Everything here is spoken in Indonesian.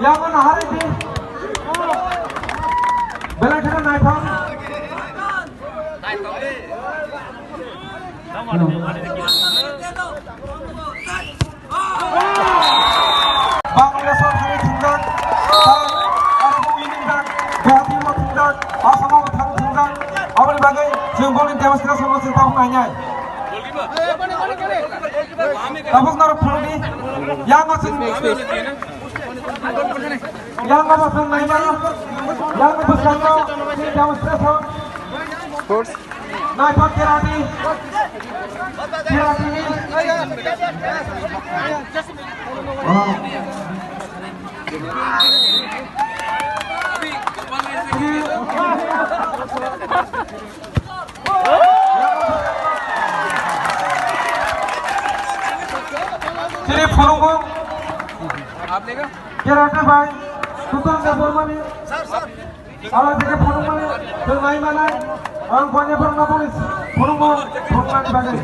yang hari ini belajar naik tahun. Bangladesh hari tinggal, Arab ini tinggal, Bahasa tinggal, Asam tinggal, awal bagai jempolin demonstrasi masih tahu nanya. Tabung naruh pergi, yang masih nanya, yang besar ini demonstrasi. Naik kirani ini. Jadi penunggu, kira-kira baik, tutup reformani, alat tiga penunggu, bermain mana, orang banyak pernah polis, penunggu, bukan bagai.